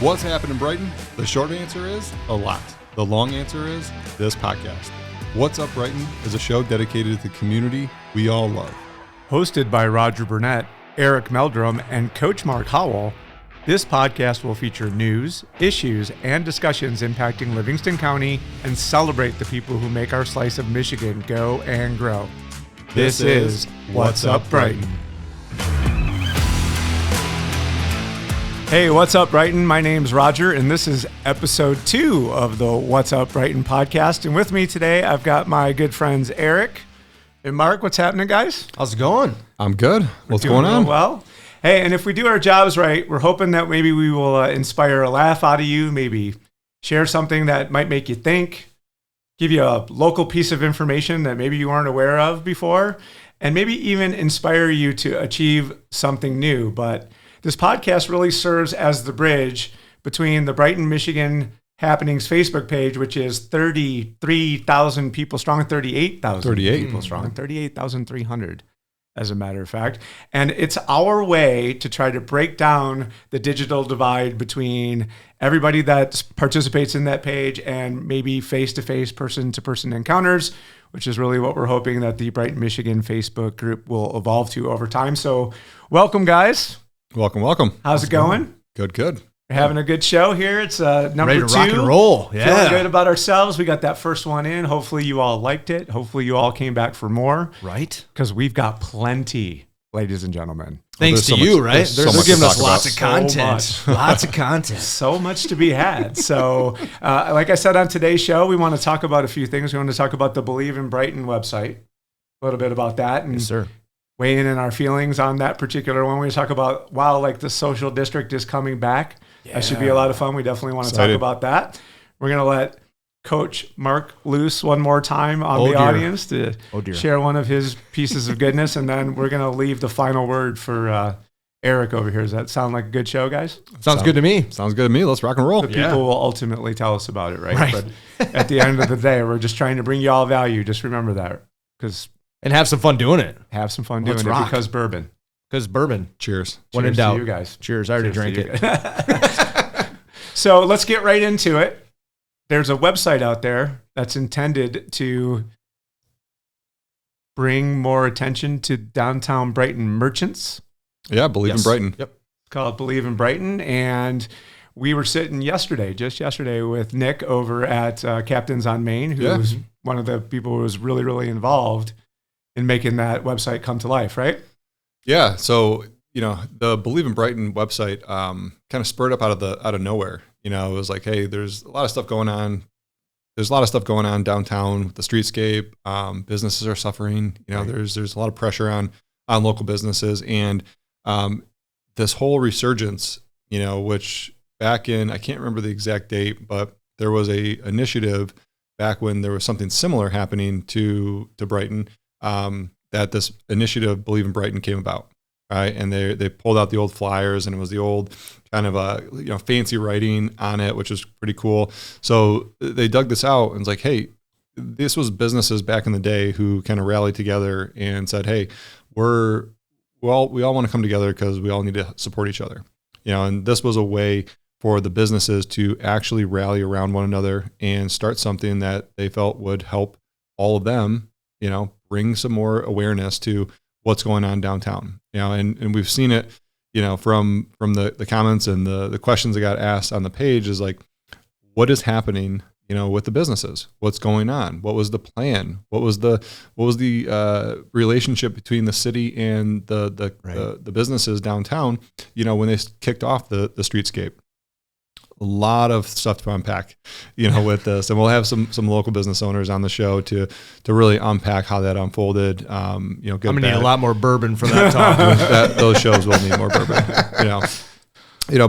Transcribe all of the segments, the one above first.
What's happening, Brighton? The short answer is a lot. The long answer is this podcast. What's Up, Brighton is a show dedicated to the community we all love. Hosted by Roger Burnett, Eric Meldrum, and Coach Mark Howell, this podcast will feature news, issues, and discussions impacting Livingston County and celebrate the people who make our slice of Michigan go and grow. This is What's Up, Brighton. Hey, what's up, Brighton? My name's Roger, and this is episode 2 of the What's Up, Brighton podcast. And with me today, I've got my good friends Eric and Mark. What's happening, guys? How's it going? I'm good. What's going on? Well, hey, and if we do our jobs right, we're hoping that maybe we will inspire a laugh out of you, maybe share something that might make you think, give you a local piece of information that maybe you weren't aware of before, and maybe even inspire you to achieve something new. But this podcast really serves as the bridge between the Brighton, Michigan Happenings Facebook page, which is 33,000 people strong, 38,000 people strong, 38,300 as a matter of fact. And it's our way to try to break down the digital divide between everybody that participates in that page and maybe face-to-face, person-to-person encounters, which is really what we're hoping that the Brighton, Michigan Facebook group will evolve to over time. So welcome, guys. Welcome. How's it going? Good. We're having a good show here. It's number Ready to 2. rock and roll. Yeah. Feeling good about ourselves. We got that first one in. Hopefully you all liked it. Hopefully you all came back for more. Right? Because we've got plenty, ladies and gentlemen. Thanks to so you, much- right? there's so They're much giving to us talk lots about. of content. So Lots of content. So much to be had. So like I said on today's show, we want to talk about a few things. We want to talk about the Believe in Brighton website, a little bit about that. And Yes, sir. weigh in our feelings on that particular one. We talk about, wow, like the social district is coming back. That should be a lot of fun. We definitely want to talk Excited. about that. We're going to let Coach Mark loose one more time on the dear. audience to Dear. share one of his pieces of goodness. And then we're going to leave the final word for Eric over here. Does that sound like a good show, guys? Sounds good to me. Sounds good to me. Let's rock and roll. The Yeah. people will ultimately tell us about it, right? Right. But at the end of the day, we're just trying to bring you all value. Just remember that, because And have some fun doing it. have some fun doing Let's it rock. because bourbon. Because bourbon. Cheers. When in Cheers doubt. to you guys. Cheers. I already Cheers drank to it. you guys. So let's get right into it. There's a website out there that's intended to bring more attention to downtown Brighton merchants. Yeah, Believe in Yes. Brighton. Yep. It's called Believe in Brighton. And we were sitting just yesterday with Nick over at Captains on Main, who Yeah. was one of the people who was really, really involved in making that website come to life, right? Yeah. So, the Believe in Brighton website kind of spurred up out of nowhere. It was like, hey, there's a lot of stuff going on. There's a lot of stuff going on downtown with the streetscape. Businesses are suffering. Right. There's a lot of pressure on local businesses, and this whole resurgence. Which back in, I can't remember the exact date, but there was a initiative back when there was something similar happening to Brighton. That this initiative, Believe in Brighton, came about. Right, and they pulled out the old flyers, and it was the old kind of fancy writing on it, which was pretty cool. So they dug this out and was like, hey, this was businesses back in the day who kind of rallied together and said, hey, we all want to come together because we all need to support each other. And this was a way for the businesses to actually rally around one another and start something that they felt would help all of them, bring some more awareness to what's going on downtown, and we've seen it, from the comments and the questions that got asked on the page is like, what is happening, with the businesses? What's going on? What was the plan? What was the relationship between the city and the businesses downtown, when they kicked off the streetscape? A lot of stuff to unpack, with this, and we'll have some local business owners on the show to really unpack how that unfolded. Good, I'm gonna need a lot more bourbon for that talk. those shows will need more bourbon,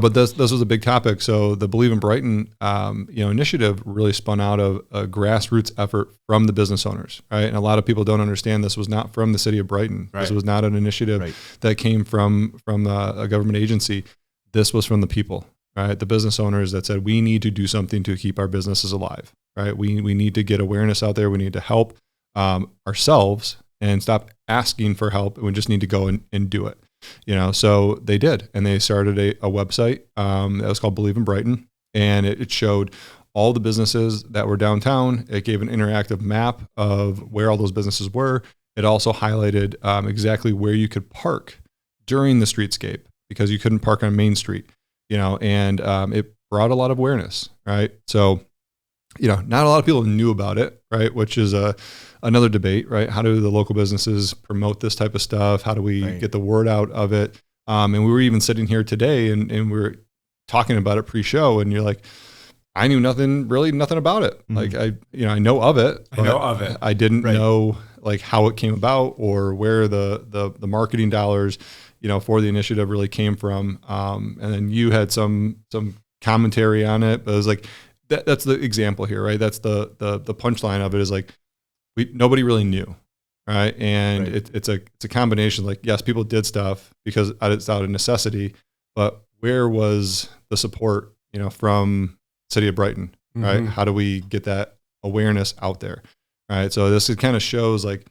but this was a big topic. So the Believe in Brighton, initiative really spun out of a grassroots effort from the business owners, right? And a lot of people don't understand this was not from the city of Brighton. Right. This was not an initiative that came from a government agency. This was from the people. Right, the business owners that said we need to do something to keep our businesses alive. Right, we need to get awareness out there. We need to help ourselves and stop asking for help. We just need to go and do it. So they did, and they started a website that was called Believe in Brighton, and it showed all the businesses that were downtown. It gave an interactive map of where all those businesses were. It also highlighted exactly where you could park during the streetscape, because you couldn't park on Main Street, and it brought a lot of awareness, right? So, not a lot of people knew about it, right? Which is another debate, right? How do the local businesses promote this type of stuff? How do we get the word out of it? And we were even sitting here today and we were talking about it pre-show, and you're like, I knew nothing about it. Mm-hmm. Like I know of it. I didn't know like how it came about or where the marketing dollars, for the initiative really came from. And then you had some commentary on it, but it was like, that's the example here, right? That's the punchline of it is like, nobody really knew. Right. And it's a combination. Like, yes, people did stuff because it's out of necessity, but where was the support, from City of Brighton, right? Mm-hmm. How do we get that awareness out there? Right. So this kind of shows like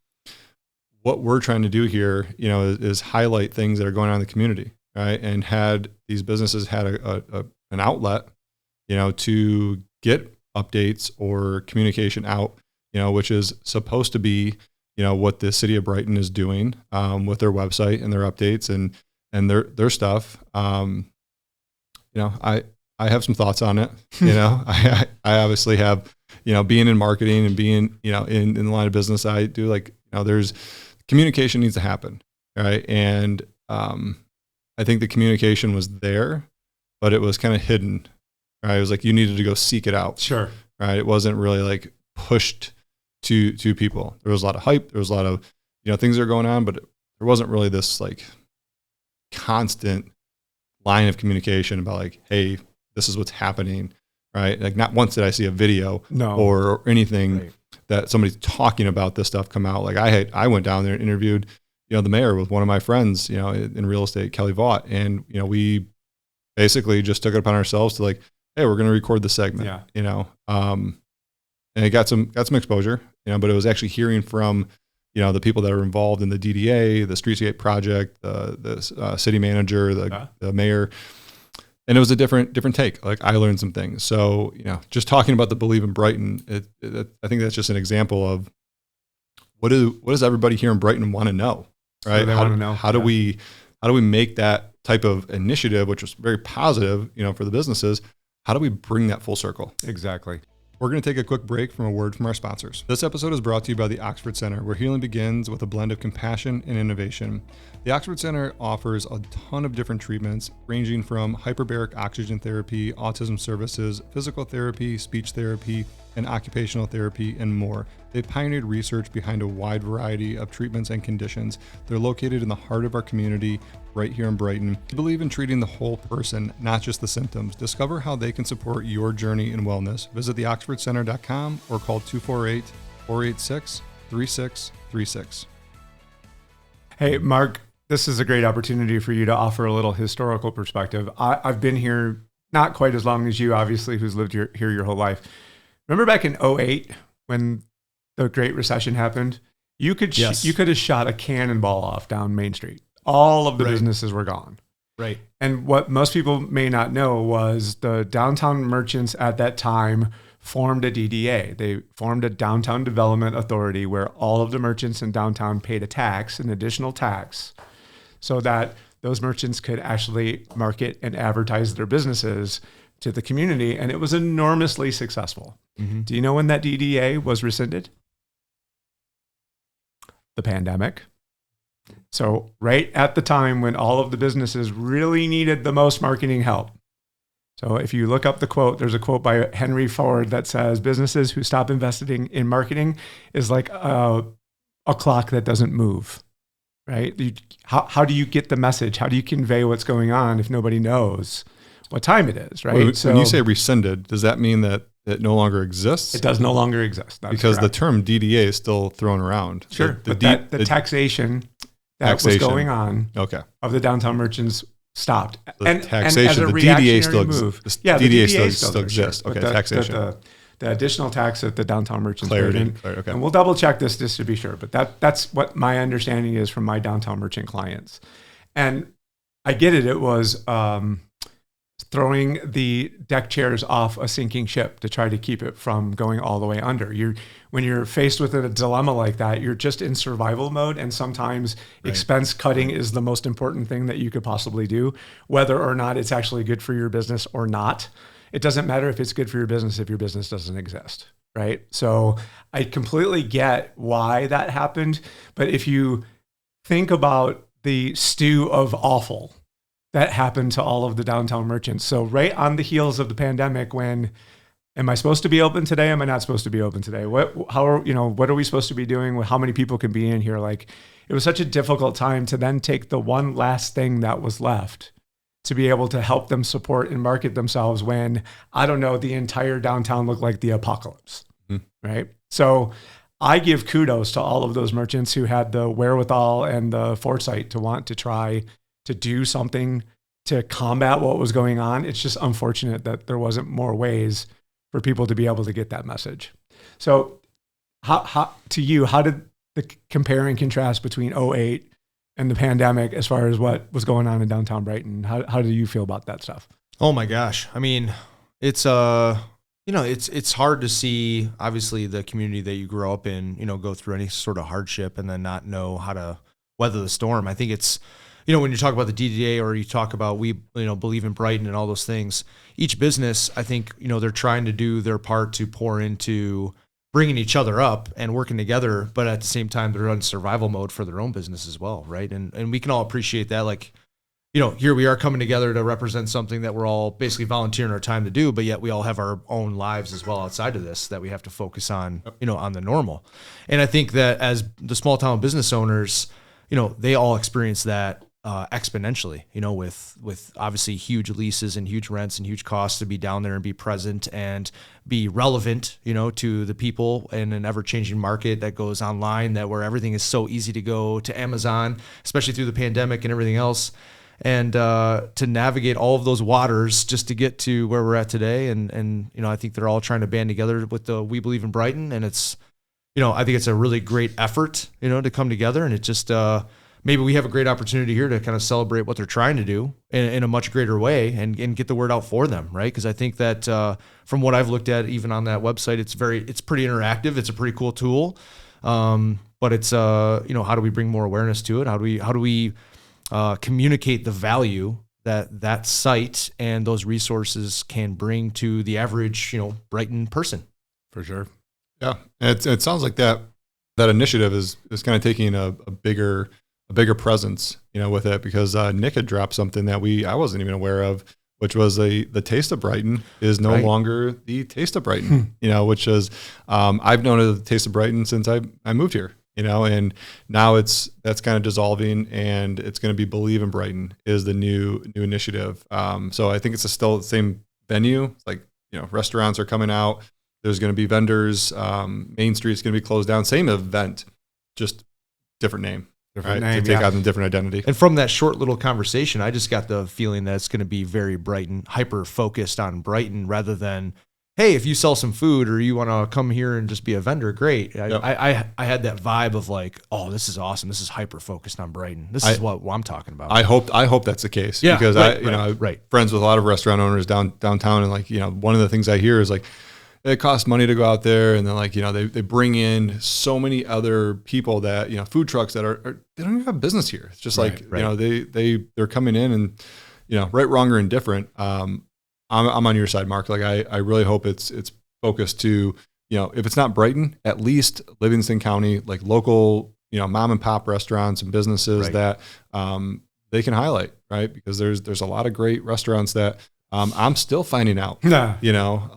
what we're trying to do here, is highlight things that are going on in the community. Right. And had these businesses had an outlet, to get updates or communication out, which is supposed to be, what the City of Brighton is doing with their website and their updates and their stuff. I have some thoughts on it. I obviously have, being in marketing and being, in the line of business, I do like, there's communication needs to happen. Right. And I think the communication was there, but it was kind of hidden. Right. It was like, you needed to go seek it out. Sure. Right. It wasn't really like pushed to people. There was a lot of hype. There was a lot of, things that are going on, but there wasn't really this like constant line of communication about like, hey, this is what's happening, right? Like not once did I see a video or anything that somebody's talking about this stuff come out. Like I went down there and interviewed, the mayor with one of my friends, in real estate, Kelly Vaught. And, we basically just took it upon ourselves to like, hey, we're going to record the segment, and it got some exposure, but it was actually hearing from, the people that are involved in the DDA, the streetscape project, the city manager, the mayor. And it was a different take. Like I learned some things. So, just talking about the Believe in Brighton, I think that's just an example of what does everybody here in Brighton want to know, right? They want to know. How do we make that type of initiative, which was very positive, for the businesses, how do we bring that full circle? Exactly. We're going to take a quick break from a word from our sponsors. This episode is brought to you by the Oxford Center, where healing begins with a blend of compassion and innovation. The Oxford Center offers a ton of different treatments, ranging from hyperbaric oxygen therapy, autism services, physical therapy, speech therapy, and occupational therapy, and more. They've pioneered research behind a wide variety of treatments and conditions. They're located in the heart of our community, right here in Brighton. They believe in treating the whole person, not just the symptoms. Discover how they can support your journey in wellness. Visit theoxfordcenter.com or call 248-486-3636. Hey, Mark, this is a great opportunity for you to offer a little historical perspective. I've been here not quite as long as you, obviously, who's lived here your whole life. Remember back in 2008 when the Great Recession happened? You could have shot a cannonball off down Main Street. All of the businesses were gone. Right. And what most people may not know was the downtown merchants at that time formed a DDA. They formed a downtown development authority where all of the merchants in downtown paid an additional tax, so that those merchants could actually market and advertise their businesses to the community. And it was enormously successful. Mm-hmm. Do you know when that DDA was rescinded? The pandemic. So right at the time when all of the businesses really needed the most marketing help. So if you look up the quote, there's a quote by Henry Ford that says, businesses who stop investing in marketing is like a clock that doesn't move, right? How do you get the message? How do you convey what's going on if nobody knows what time it is, right? When you say rescinded, does that mean that it no longer exists? It does no longer exist. Because correct. The term DDA is still thrown around. Sure, the taxation that was going on of the downtown merchants stopped. And taxation, the DDA still exists. Yeah, the DDA still exists. Okay, taxation. The additional tax that the downtown merchants Clarity. Okay. And we'll double check this just to be sure. But that's what my understanding is from my downtown merchant clients. And I get it. It was throwing the deck chairs off a sinking ship to try to keep it from going all the way under. When you're faced with a dilemma like that, you're just in survival mode. And sometimes expense cutting is the most important thing that you could possibly do, whether or not it's actually good for your business or not. It doesn't matter if it's good for your business if your business doesn't exist, right? So I completely get why that happened. But if you think about the stew of awful that happened to all of the downtown merchants. So right on the heels of the pandemic, when am I supposed to be open today? Am I not supposed to be open today? What are we supposed to be doing? How many people can be in here? Like, it was such a difficult time to then take the one last thing that was left to be able to help them support and market themselves when, I don't know, the entire downtown looked like the apocalypse, right? So I give kudos to all of those merchants who had the wherewithal and the foresight to want to try to do something to combat what was going on. It's just unfortunate that there wasn't more ways for people to be able to get that message. So how did the compare and contrast between 2008 and the pandemic as far as what was going on in downtown Brighton? How do you feel about that stuff? Oh my gosh. I mean, it's it's hard to see, obviously, the community that you grow up in, go through any sort of hardship and then not know how to weather the storm. I think it's, when you talk about the DDA or you talk about we believe in Brighton and all those things, each business, I think, they're trying to do their part to pour into bringing each other up and working together, but at the same time, they're on survival mode for their own business as well, right? And we can all appreciate that. Like, here we are coming together to represent something that we're all basically volunteering our time to do, but yet we all have our own lives as well outside of this that we have to focus on, on the normal. And I think that as the small town business owners, they all experience that exponentially, with obviously huge leases and huge rents and huge costs to be down there and be present and be relevant, to the people in an ever-changing market that goes online, that where everything is so easy to go to Amazon, especially through the pandemic and everything else. And to navigate all of those waters just to get to where we're at today. And I think they're all trying to band together with the We Believe in Brighton. And it's, I think it's a really great effort, to come together. And it just, maybe we have a great opportunity here to kind of celebrate what they're trying to do in a much greater way and get the word out for them, right? Because I think that from what I've looked at, even on that website, it's pretty interactive. It's a pretty cool tool. But it's, how do we bring more awareness to it? How do we communicate the value that site and those resources can bring to the average, Brighton person? For sure. Yeah. And it sounds like that initiative is kind of taking a bigger presence, with it, because Nick had dropped something that I wasn't even aware of, which was the Taste of Brighton is no longer the Taste of Brighton, which is, I've known it the Taste of Brighton since I moved here, and now that's kind of dissolving, and it's going to be Believe in Brighton is the new initiative. So I think it's still the same venue. It's like, restaurants are coming out. There's going to be vendors. Main Street's going to be closed down. Same event, just different name. Different name, to take on a different identity. And from that short little conversation, I just got the feeling that it's going to be very Brighton, hyper focused on Brighton, rather than, hey, if you sell some food or you want to come here and just be a vendor, great. I had that vibe of like, oh, this is awesome. This is hyper focused on Brighton. This is what I'm talking about. I hope that's the case, because I'm friends with a lot of restaurant owners downtown, and like, one of the things I hear is like, it costs money to go out there, and then like, they bring in so many other people that, food trucks that are they don't even have business here. It's just they're coming in and, right, wrong, or indifferent. I'm on your side, Mark. Like I really hope it's focused to, if it's not Brighton, at least Livingston County, like local, mom and pop restaurants and businesses that they can highlight, right? Because there's a lot of great restaurants that I'm still finding out,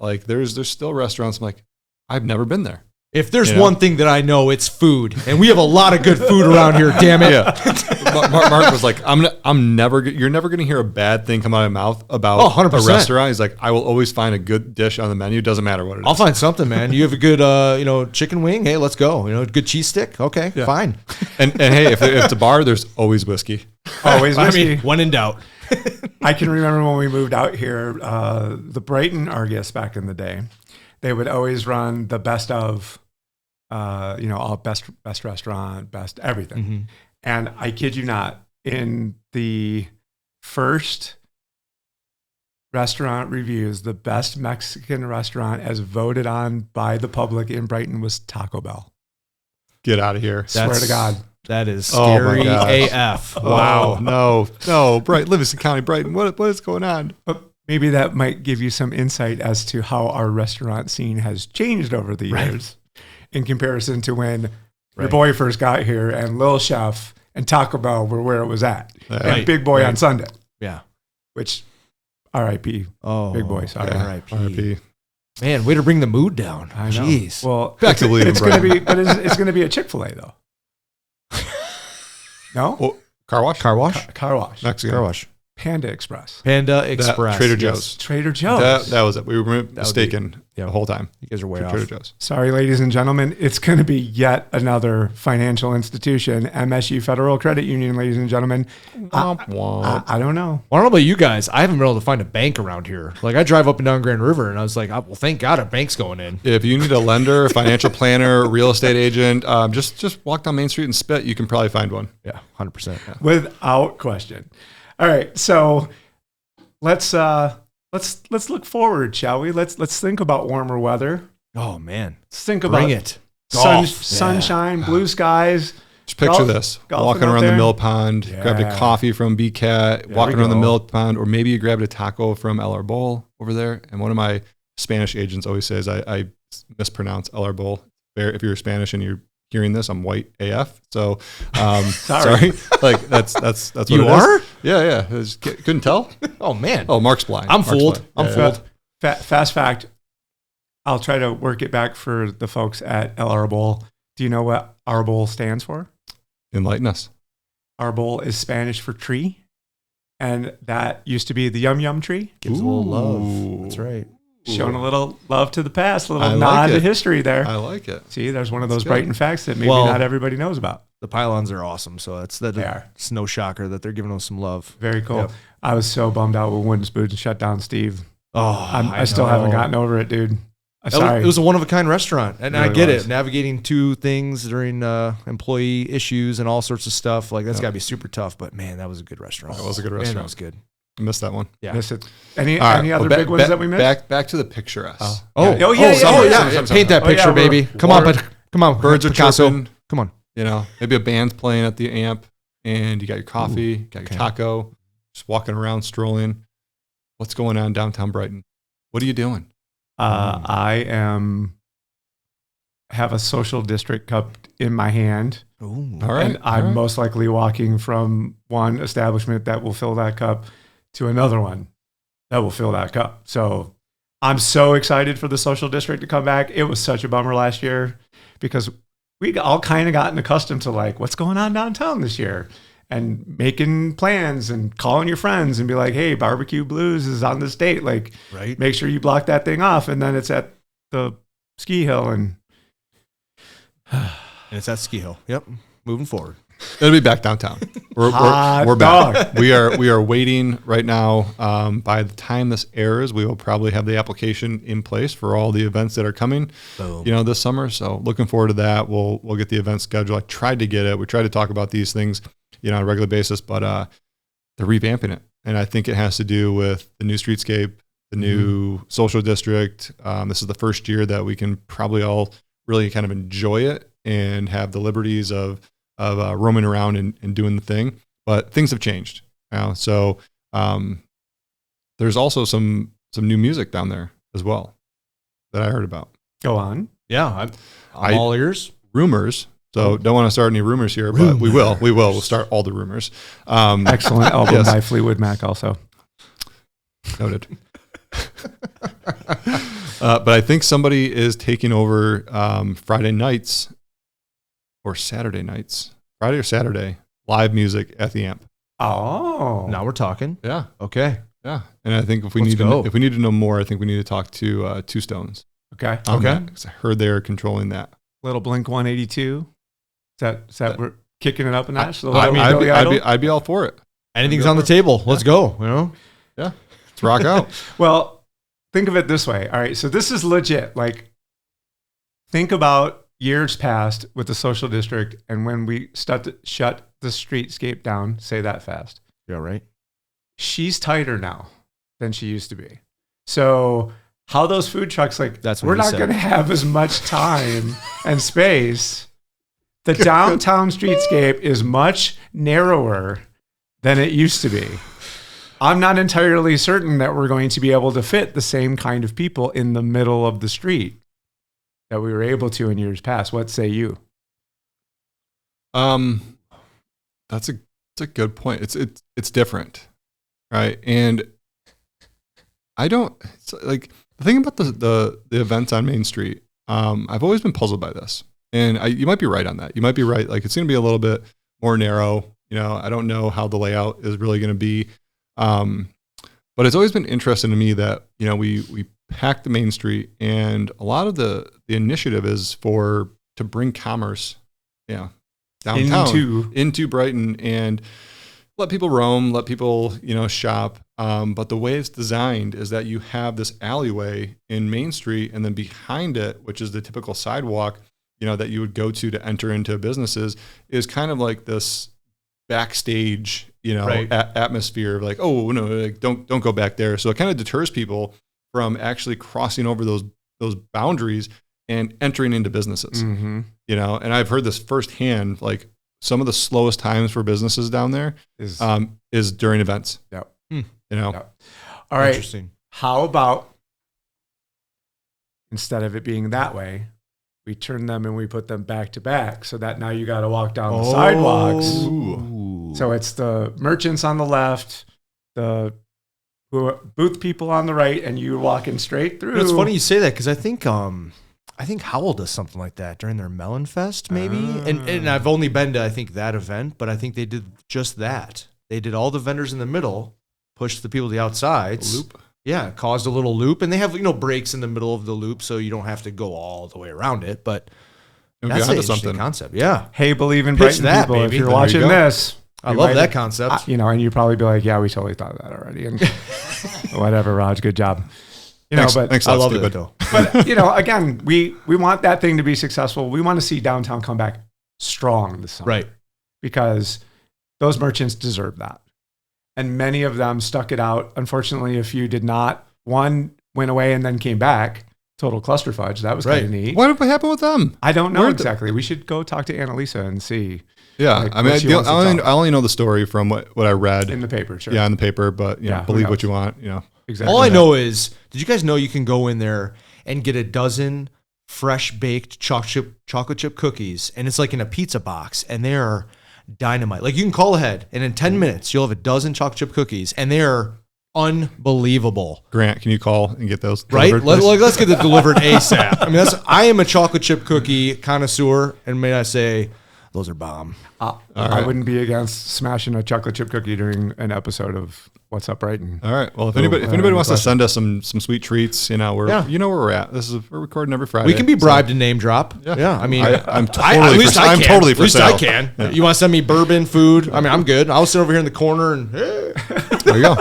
like there's still restaurants. I'm like, I've never been there. If there's one thing that I know, it's food, and we have a lot of good food around here. Damn it! Yeah. Mark was like, you're never going to hear a bad thing come out of my mouth about 100%. A restaurant. He's like, I will always find a good dish on the menu. Doesn't matter what it is. I'll find something, man. You have a good, chicken wing. Hey, let's go. Good cheese stick. Okay, fine. And hey, if it's a bar, there's always whiskey. Always whiskey. I mean, when in doubt. I can remember when we moved out here, the Brighton Argus back in the day, they would always run the best of, all best restaurant, best everything. Mm-hmm. And I kid you not, in the first restaurant reviews, the best Mexican restaurant as voted on by the public in Brighton was Taco Bell. Get out of here. Swear to God. That is Oh my scary gosh. AF. Wow. No. Brighton, Livingston County, Brighton. What is going on? But maybe that might give you some insight as to how our restaurant scene has changed over the years in comparison to when your boy first got here and Lil Chef and Taco Bell were where it was at. And Big Boy on Sunday. Yeah. Which, R.I.P. Oh, Big Boy, sorry. R.I.P. Man, way to bring the mood down. I know. Jeez. Well, Back to William it's going to be, but it's going to be a Chick-fil-A though. No? Well, car wash? Car wash? Car wash. Mexican. Car wash. Panda Express. Panda Express. Trader yes. Joe's. Trader Joe's. That was it. We were mistaken yeah. the whole time. You guys are way off. Trader Joe's. Sorry, ladies and gentlemen. It's going to be yet another financial institution, MSU Federal Credit Union, ladies and gentlemen. Womp, womp. I don't know. Well, I don't know about you guys. I haven't been able to find a bank around here. Like, I drive up and down Grand River, and I was like, well, thank God a bank's going in. If you need a lender, a financial planner, real estate agent, just walk down Main Street and spit. You can probably find one. Yeah, 100%. Yeah. Without question. All right, so let's look forward, shall we? Let's think about warmer weather. Oh, man. Let's think about Bring it. sunshine, blue skies. Just picture this. golfing Walking out around the there. mill pond, grabbed a coffee from BCAT, walking we around the go. mill pond, or maybe you grabbed a taco from El Arbol over there. And one of my Spanish agents always says, I mispronounce El Arbol. If you're Spanish and you're hearing this, I'm white AF. So, sorry. Like that's what You it are? is. Yeah. Couldn't tell? Oh, man. Oh, Mark's blind. I'm Mark's fooled. blind. I'm Yeah. fooled. Fast fact. I'll try to work it back for the folks at El Arbol. Do you know what Arbol stands for? Enlighten us. Arbol is Spanish for tree, and that used to be the yum yum tree. Gives a little Ooh. love. That's right. Showing a little love to the past, a I little like nod to it. history there. I like it. See, there's one of That's those good. Brighton facts that maybe Well- not everybody knows about. The pylons are awesome, so They are. it's no shocker that they're giving us some love. Very cool. Yep. I was so bummed out when Wooden Spoon shut down Steve. Oh, I still haven't gotten over it, dude. Sorry. It was a one-of-a-kind restaurant, and I Really get was. it. Navigating two things during employee issues and all sorts of stuff, like that's Yeah. got to be super tough. But man, that was a good restaurant. That was a good Man, restaurant. that was good. I missed that one. Yeah. Miss it. Any All right. other Well, big ones that we missed? Back to the picturesque. Oh, Yeah. Summer. Paint that Oh, yeah, picture, we're- baby. Come on, water- but come on, Birds are Picasso. chirping. Come on. You know, maybe a band's playing at the amp, and you got your coffee, got your okay. taco, just walking around, strolling. What's going on downtown Brighton? What are you doing? I have a social district cup in my hand, Ooh. All right. and I'm all right. most likely walking from one establishment that will fill that cup to another one that will fill that cup. So I'm so excited for the social district to come back. It was such a bummer last year because we all kind of gotten accustomed to like what's going on downtown this year and making plans and calling your friends and be like, hey, Barbecue Blues is on this date. Like, Right. make sure you block that thing off. And then it's at the ski hill and And it's at Ski Hill. Yep. Moving forward. It'll be back downtown. Hot We're back. dog. We are waiting right now. By the time this airs, we will probably have the application in place for all the events that are coming. Boom. You know, this summer. So looking forward to that. We'll get the event scheduled. I tried to get it. We tried to talk about these things, you know, on a regular basis, but they're revamping it, and I think it has to do with the new streetscape, the new social district. This is the first year that we can probably all really kind of enjoy it and have the liberties of roaming around and doing the thing. But things have changed now. So there's also some new music down there as well that I heard about. go on. Yeah. I'm all ears. Rumors. So don't want to start any rumors here, but we will. We'll start all the rumors. Excellent album Yes. by Fleetwood Mac also. Noted. But I think somebody is taking over Friday nights or Saturday nights. Friday or Saturday, live music at the amp. Oh. Now we're talking. Yeah, Okay. yeah. And I think if we Let's need go. to, if we need to know more, I think we need to talk to Two Stones. Okay. on Okay. that, 'cause I heard they're controlling that. Little Blink 182. Is that we're kicking it up a notch? A I little mean, Billy Idol? I'd be all for it. Anything's on the table. Let's go. You know? Let's rock out. Well, think of it this way. All right. So this is legit. Like, think about years past with the social district, and when we shut the streetscape down, say that fast. Yeah, right. She's tighter now than she used to be. So how those food trucks, like, That's what we're he not said. going to have as much time and space. The downtown streetscape is much narrower than it used to be. I'm not entirely certain that we're going to be able to fit the same kind of people in the middle of the street that we were able to in years past. What say you? That's a good point. It's different, right? And I don't, it's like, the thing about the events on Main Street, I've always been puzzled by this. And you might be right on that. You might be right. Like, it's going to be a little bit more narrow. You know, I don't know how the layout is really going to be. But it's always been interesting to me that, you know, we pack the Main Street, and a lot of the initiative is to bring commerce, downtown into Brighton and let people roam, let people, you know, shop. But the way it's designed is that you have this alleyway in Main Street, and then behind it, which is the typical sidewalk, you know, that you would go to enter into businesses, is kind of like this backstage, you know, right. Atmosphere of like, oh no, like, don't go back there. So it kind of deters people from actually crossing over those boundaries and entering into businesses. Mm-hmm. You know, and I've heard this firsthand. Like, some of the slowest times for businesses down there is during events. Yep. You know. Yep. All right. Interesting. How about, instead of it being that way, we turn them and we put them back to back, so that now you got to walk down the sidewalks. Ooh. So it's the merchants on the left, the booth people on the right, and you walking straight through. It's funny you say that, because I think Howell does something like that during their Melon Fest, maybe. And I've only been to, I think, that event, but I think they did just that. They did all the vendors in the middle, pushed the people to the outsides. Loop. Yeah, caused a little loop, and they have, you know, breaks in the middle of the loop, so you don't have to go all the way around it. But that's an interesting concept. Yeah, hey, believe in Pitch Brighton that, people. baby. If you're There watching you go. this, I love that concept. you know, and you'd probably be like, "Yeah, we totally thought of that already." And whatever, Raj, good job. You know, Thanks, I love stupid. it though. but you know, again, we want that thing to be successful. We want to see downtown come back strong this summer, Right. because those merchants deserve that, and many of them stuck it out. Unfortunately, a few did not. One went away and then came back. Total cluster fudge. That was kind of neat. What happened with them? I don't know Where'd exactly. We should go talk to Annalisa and see. Yeah, Like, I mean, what she wants to I tell. only know the story from what I read. In the paper, sure. Yeah, in the paper, but you know, who believe what knows? you want. You know, Exactly. All I know is, did you guys know you can go in there and get a dozen fresh baked chocolate chip cookies, and it's like in a pizza box, and they are dynamite. Like, you can call ahead, and in 10 minutes you'll have a dozen chocolate chip cookies, and they are unbelievable. Grant, can you call and get those Right? delivered, please? Let's get it delivered ASAP. I mean, I am a chocolate chip cookie connoisseur, and may I say, those are bomb. I right. wouldn't be against smashing a chocolate chip cookie during an episode of What's Up Brighton. All right. Well, if So, anybody any wants to questions? send us some sweet treats, you know, you know where we're at. We're recording every Friday. We can be so- bribed to name drop. Yeah. Yeah. I mean, I'm at totally least for, I I'm can. totally At for least sale. I can. Yeah. You want to send me bourbon, food? I mean, I'm good. I'll sit over here in the corner and There you go.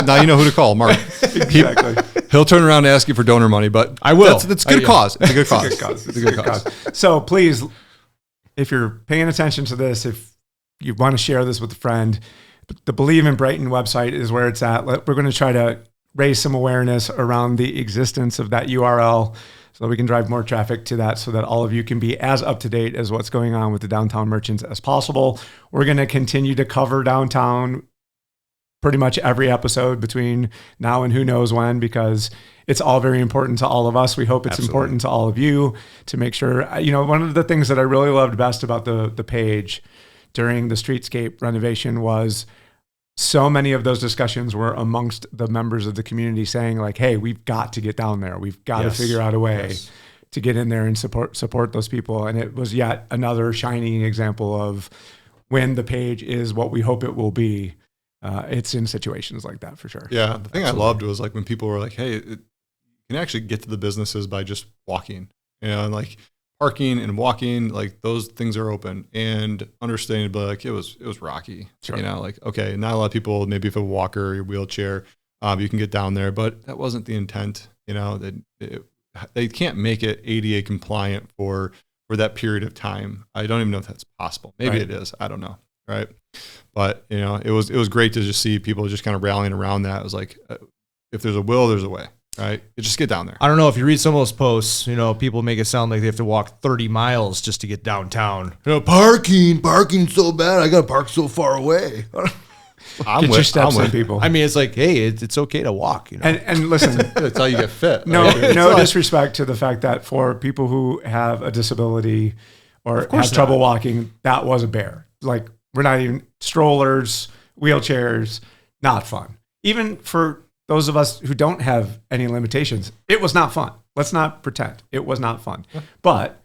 Now you know who to call, Mark. Exactly. He'll turn around and ask you for donor money, but I will. It's a good cause. It's a good cause. It's a good cause. So please, if you're paying attention to this, if you want to share this with a friend, the Believe in Brighton website is where it's at. We're going to try to raise some awareness around the existence of that URL so that we can drive more traffic to that, so that all of you can be as up to date as what's going on with the downtown merchants as possible. We're going to continue to cover downtown pretty much every episode between now and who knows when, because it's all very important to all of us. We hope it's important to all of you to make sure, you know, one of the things that I really loved best about the page during the streetscape renovation was so many of those discussions were amongst the members of the community saying like, hey, we've got to get down there. We've got to figure out a way to get in there and support those people. And it was yet another shining example of when the page is what we hope it will be. It's in situations like that for sure. Yeah. The thing I loved was like when people were like, hey, you can actually get to the businesses by just walking, you know, and like parking and walking, like those things are open, and understandably, like it was rocky, Sure. you know, like, okay, not a lot of people, maybe if a walker or your wheelchair, you can get down there, but that wasn't the intent, you know, that they can't make it ADA compliant for for that period of time. I don't even know if that's possible. Maybe it is. I don't know. Right. But, you know, it was great to just see people just kind of rallying around that. It was like, if there's a will, there's a way. Right. You just get down there. I don't know if you read some of those posts, you know, people make it sound like they have to walk 30 miles just to get downtown. You know, parking's so bad. I got to park so far away. Get your steps in, people. I mean, it's like, hey, it's okay to walk, you know. And listen, that's how you get fit. No, Right? no disrespect to the fact that for people who have a disability or have trouble walking, that was a bear. Like, we're not even strollers, wheelchairs, not fun. Even for those of us who don't have any limitations, it was not fun. Let's not pretend it was not fun. But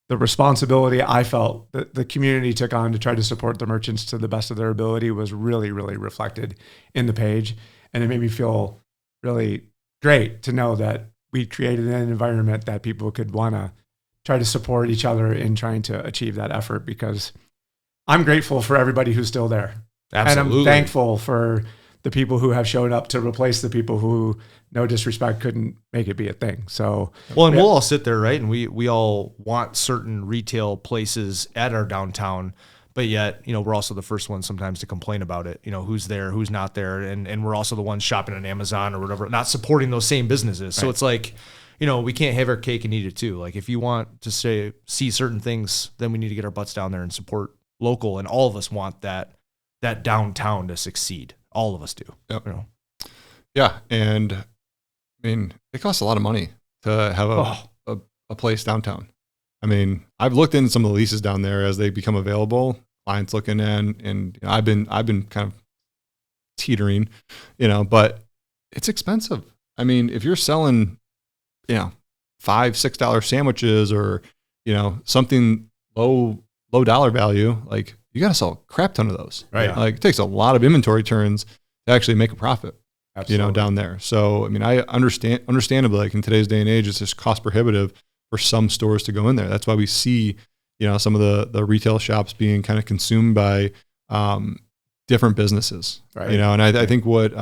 the responsibility I felt that the community took on to try to support the merchants to the best of their ability was really, really reflected in the page. And it made me feel really great to know that we created an environment that people could want to try to support each other in trying to achieve that effort, because I'm grateful for everybody who's still there. Absolutely. And I'm thankful for the people who have shown up to replace the people who, no disrespect, couldn't make it be a thing. So, well, and we'll all sit there, right? And we all want certain retail places at our downtown, but yet, you know, we're also the first ones sometimes to complain about it. You know, who's there, who's not there. And we're also the ones shopping on Amazon or whatever, not supporting those same businesses. So it's like, you know, we can't have our cake and eat it too. Like, if you want to see certain things, then we need to get our butts down there and support local. And all of us want that downtown to succeed. All of us do. Yep. You know? Yeah. And I mean, it costs a lot of money to have a place downtown. I mean, I've looked into some of the leases down there as they become available. Clients looking in, and you know, I've been kind of teetering, you know, but it's expensive. I mean, if you're selling, you know, $5-6 sandwiches or, you know, something low dollar value, like, you got to sell a crap ton of those. Right. Like, it takes a lot of inventory turns to actually make a profit. absolutely. You know, down there. So, I mean, I understandably, like, in today's day and age, it's just cost prohibitive for some stores to go in there. That's why we see, you know, some of the retail shops being kind of consumed by different businesses. Right. You know, and I think what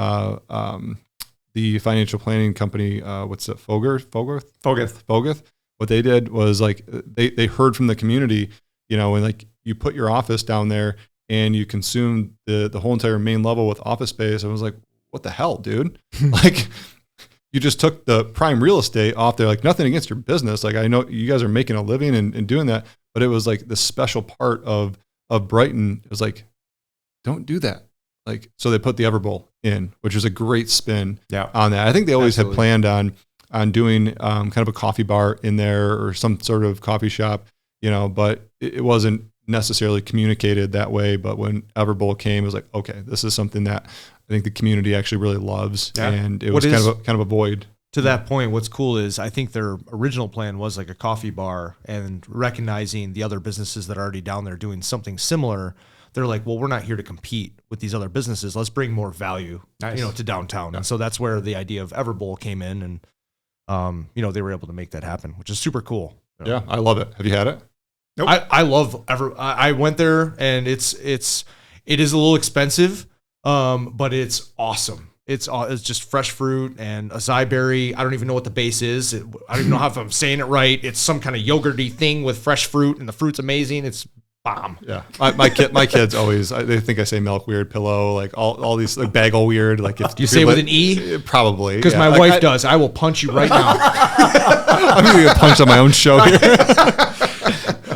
the financial planning company, what's it, Fogarth, what they did was, like, they heard from the community, you know, and, like, you put your office down there and you consume the whole entire main level with office space. I was like, what the hell, dude? Like, you just took the prime real estate off there. Like, nothing against your business. Like, I know you guys are making a living and doing that, but it was like the special part of Brighton. It was like, don't do that. Like, so they put the Everbowl in, which was a great spin on that. I think they always had planned on doing kind of a coffee bar in there or some sort of coffee shop, you know, but it wasn't necessarily communicated that way. But when Everbowl came, it was like, okay, this is something that I think the community actually really loves. Yeah. And it was kind of a void. To that point, what's cool is I think their original plan was like a coffee bar, and recognizing the other businesses that are already down there doing something similar, they're like, well, we're not here to compete with these other businesses. Let's bring more value, you know, to downtown. And so that's where the idea of Everbowl came in, and you know, they were able to make that happen, which is super cool. You know? Yeah, I love it. Have you had it? Nope. I love I went there, and it is a little expensive, but it's awesome. It's just fresh fruit and acai berry. I don't even know what the base is. I don't even know if I'm saying it right. It's some kind of yogurty thing with fresh fruit, and the fruit's amazing. It's bomb. Yeah, my kids always, they think I say milk weird, pillow, like all these, like, bagel weird. Like, if do you say with an E? Probably, because my wife does. I will punch you right now. I'm gonna get punched on my own show here.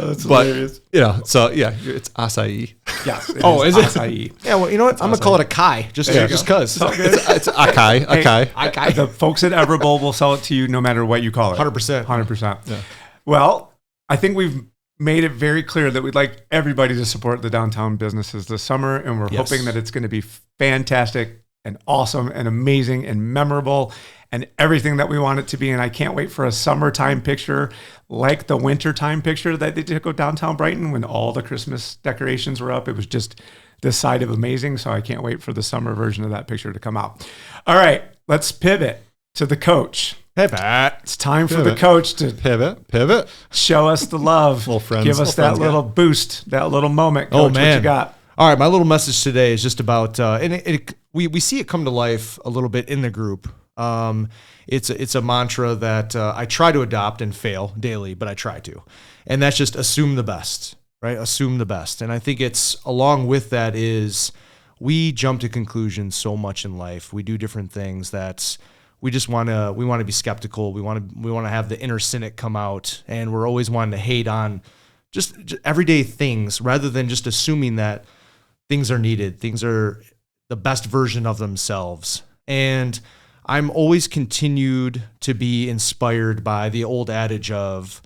That's hilarious. You know, so yeah, it's acai. Yes. Is it acai? Yeah. Well, you know what? I'm gonna call it a kai, just because. It's acai. Hey, the folks at Everbowl will sell it to you no matter what you call it. 100%. 100%. Yeah. Well, I think we've made it very clear that we'd like everybody to support the downtown businesses this summer, and we're hoping that it's going to be fantastic and awesome and amazing and memorable and everything that we want it to be. And I can't wait for a summertime picture like the wintertime picture that they took of downtown Brighton when all the Christmas decorations were up. It was just this side of amazing. So I can't wait for the summer version of that picture to come out. All right, let's pivot to the coach. Pivot. It's time for the coach to pivot. Show us the love. Little friends. Give us that little boost, that little moment. Coach, Oh, man. What you got? All right, my little message today is just about, and we see it come to life a little bit in the group, It's a mantra that I try to adopt and fail daily, but I try to. And that's just assume the best, right? Assume the best. And I think it's along with that is we jump to conclusions so much in life. We do different things that we want to be skeptical. We want to have the inner cynic come out, and we're always wanting to hate on just everyday things rather than just assuming that things are needed. Things are the best version of themselves. And I'm always continued to be inspired by the old adage of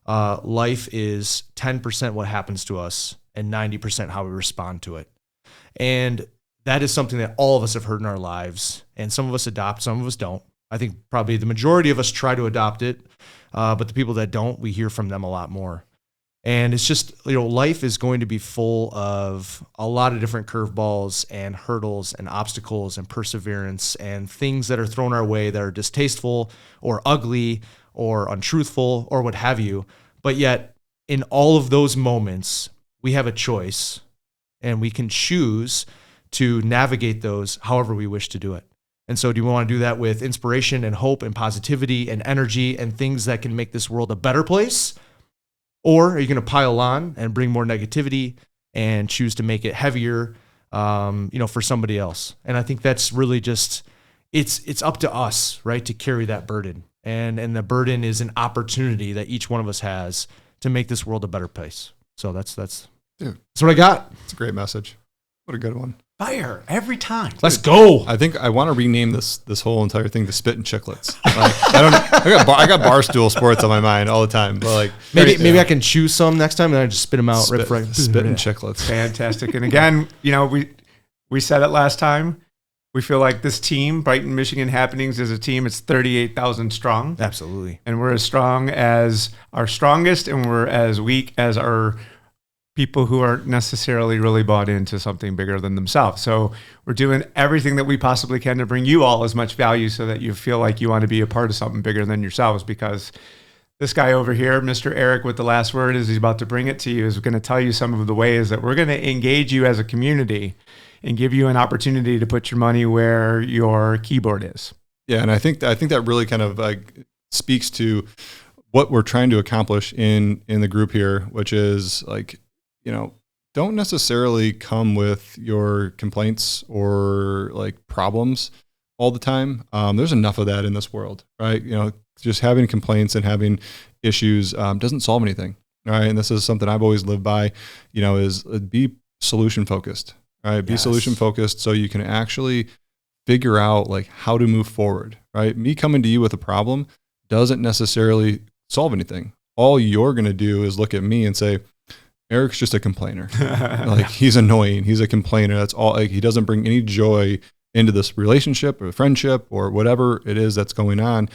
life is 10% what happens to us and 90% how we respond to it. And that is something that all of us have heard in our lives. And some of us adopt, some of us don't. I think probably the majority of us try to adopt it. But the people that don't, we hear from them a lot more. And it's just, life is going to be full of a lot of different curveballs and hurdles and obstacles and perseverance and things that are thrown our way that are distasteful or ugly or untruthful or what have you. But yet, in all of those moments, we have a choice, and we can choose to navigate those however we wish to do it. And so do we want to do that with inspiration and hope and positivity and energy and things that can make this world a better place? Or are you going to pile on and bring more negativity and choose to make it heavier, for somebody else? And I think that's really just, it's up to us, right, to carry that burden. And the burden is an opportunity that each one of us has to make this world a better place. So that's what I got. It's a great message. What a good one. Fire every time. Let's go. I think I want to rename this whole entire thing to Spit and Chicklets. Like, I got Barstool Sports on my mind all the time, but like maybe I can choose some next time and I just spit them out right before Spit and Chicklets. Fantastic. And again, we said it last time. We feel like this team, Brighton, Michigan Happenings, is a team. It's 38,000 strong. Absolutely. And we're as strong as our strongest, and we're as weak as our people who aren't necessarily really bought into something bigger than themselves. So we're doing everything that we possibly can to bring you all as much value so that you feel like you want to be a part of something bigger than yourselves, because this guy over here, Mr. Eric with the last word, as he's about to bring it to you, is going to tell you some of the ways that we're going to engage you as a community and give you an opportunity to put your money where your keyboard is. Yeah, and I think that really kind of speaks to what we're trying to accomplish in the group here, which is don't necessarily come with your complaints or like problems all the time. There's enough of that in this world, right? Just having complaints and having issues doesn't solve anything, right? And this is something I've always lived by, is be solution focused, right? Be solution focused so you can actually figure out like how to move forward, right? Me coming to you with a problem doesn't necessarily solve anything. All you're going to do is look at me and say, Eric's just a complainer. Like, he's annoying. He's a complainer. That's all. Like, he doesn't bring any joy into this relationship or friendship or whatever it is that's going on.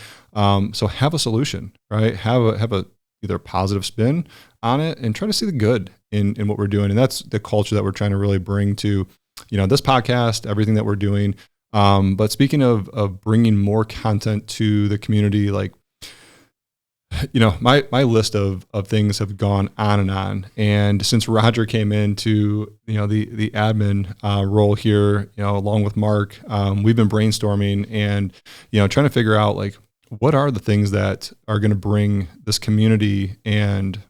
So have a solution, right? Have a either positive spin on it and try to see the good in what we're doing. And that's the culture that we're trying to really bring to, this podcast, everything that we're doing. But speaking of bringing more content to the community, like, my list of things have gone on and on. And since Roger came into, the admin role here, along with Mark, we've been brainstorming and, trying to figure out like, what are the things that are going to bring this community and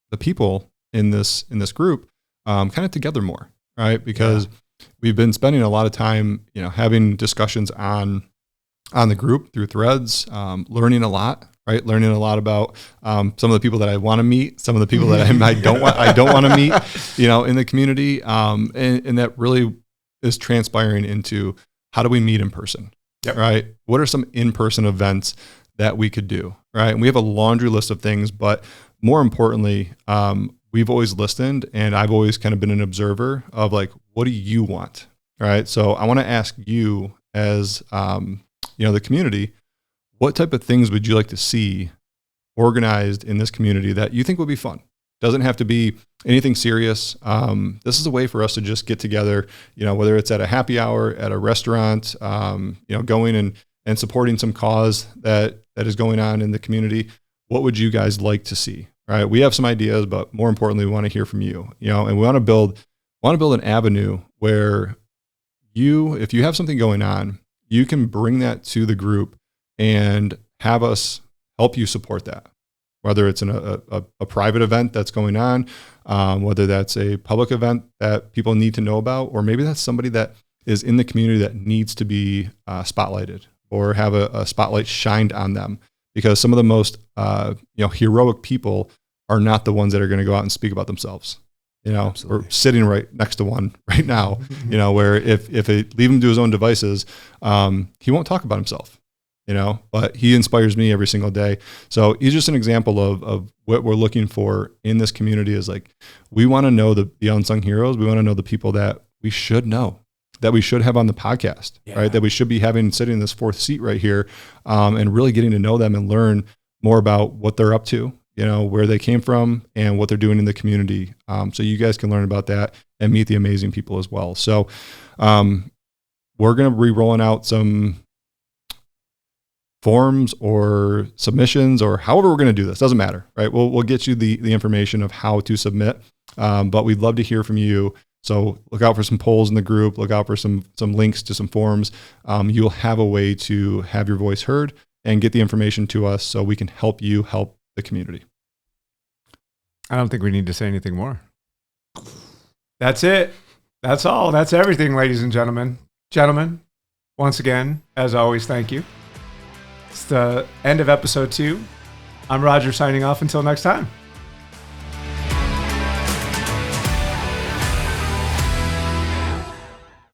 the people in this group kind of together more, right? Because we've been spending a lot of time, having discussions on the group through threads, learning a lot. Right, learning a lot about some of the people that I want to meet, some of the people that I don't want to meet, in the community, and that really is transpiring into how do we meet in person, right? What are some in-person events that we could do, right? And we have a laundry list of things, but more importantly, we've always listened, and I've always kind of been an observer of like, what do you want, right? So I want to ask you as the community. What type of things would you like to see organized in this community that you think would be fun? Doesn't have to be anything serious. This is a way for us to just get together, whether it's at a happy hour, at a restaurant, going and supporting some cause that is going on in the community. What would you guys like to see? Right? We have some ideas, but more importantly, we want to hear from you, and we want to build an avenue where if you have something going on, you can bring that to the group and have us help you support that. Whether it's a private event that's going on, whether that's a public event that people need to know about, or maybe that's somebody that is in the community that needs to be spotlighted or have a spotlight shined on them. Because some of the most heroic people are not the ones that are going to go out and speak about themselves. Absolutely. We're sitting right next to one right now, where if they leave him to his own devices, he won't talk about himself, but he inspires me every single day. So he's just an example of what we're looking for in this community is like, we want to know the unsung heroes. We want to know the people that we should know, that we should have on the podcast, right? That we should be having sitting in this fourth seat right here, and really getting to know them and learn more about what they're up to, where they came from and what they're doing in the community. So you guys can learn about that and meet the amazing people as well. So we're going to be rolling out some forms or submissions or however we're going to do this. Doesn't matter, right? We'll get you the information of how to submit, but we'd love to hear from you. So look out for some polls in the group, look out for some links to some forms. You'll have a way to have your voice heard and get the information to us so we can help you help the community. I don't think we need to say anything more. That's it. That's all. That's everything, ladies and gentlemen. Gentlemen, once again, as always, thank you. It's the end of episode 2. I'm Roger signing off until next time.